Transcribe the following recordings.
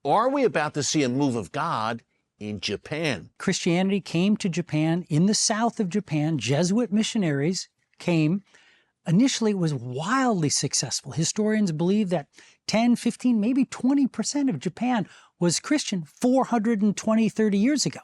Are we about to see a move of God in Japan? Christianity came to Japan in the south of Japan. Jesuit missionaries came. Initially, it was wildly successful. Historians believe that 10, 15, maybe 20% of Japan was Christian 420, 30 years ago.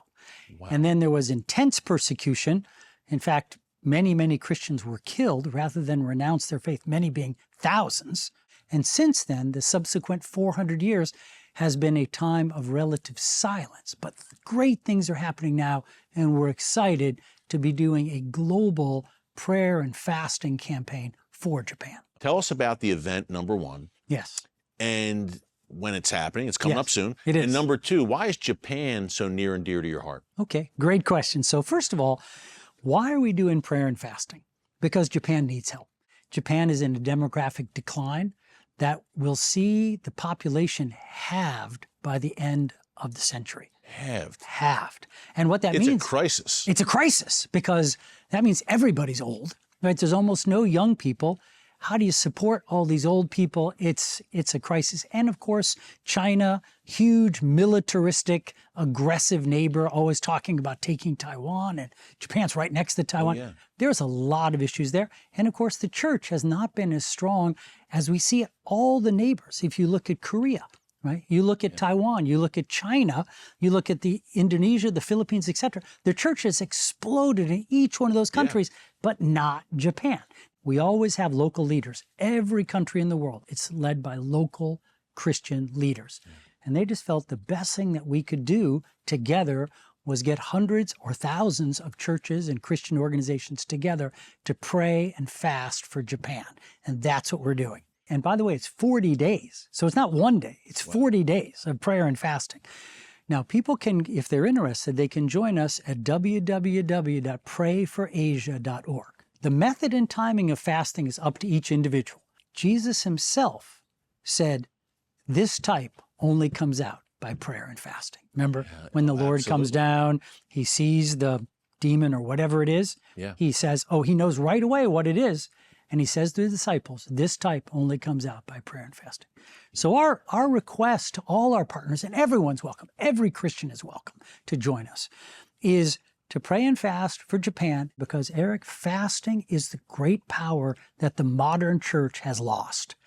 Wow. And then there was intense persecution. In fact, many Christians were killed rather than renounce their faith, many being thousands. And since then, the subsequent 400 years has been a time of relative silence. But great things are happening now, and we're excited to be doing a global prayer and fasting campaign for Japan. Tell us about the event, number one. Yes. And when it's happening. It's coming up soon. It is. And number two, why is Japan so near and dear to your heart? Okay, great question. So first of all, why are we doing prayer and fasting? Because Japan needs help. Japan is in a demographic decline that will see the population halved by the end of the century. Halved. And what that means... It's a crisis. It's a crisis because that means everybody's old, right? There's almost no young people. How do you support all these old people? It's a crisis. And of course, China, huge militaristic, aggressive neighbor, always talking about taking Taiwan, and Japan's right next to Taiwan. Oh, yeah. There's a lot of issues there. And of course, the church has not been as strong as we see at all the neighbors. If you look at Korea, right? You look at Taiwan, you look at China, you look at the Indonesia, the Philippines, etc. The church has exploded in each one of those countries, but not Japan. We always have local leaders. Every country in the world, it's led by local Christian leaders. And they just felt the best thing that we could do together was get hundreds or thousands of churches and Christian organizations together to pray and fast for Japan. And that's what we're doing. And by the way, it's 40 days. So it's not one day, it's 40 days of prayer and fasting. Now, people can, if they're interested, they can join us at www.prayforasia.org. The method and timing of fasting is up to each individual. Jesus himself said, this type only comes out by prayer and fasting. Remember, when the Lord comes down, he sees the demon or whatever it is. He says, oh, he knows right away what it is. And he says to the disciples, this type only comes out by prayer and fasting. So our request to all our partners, and everyone's welcome, every Christian is welcome to join us, is to pray and fast for Japan, because, Eric, fasting is the great power that the modern church has lost.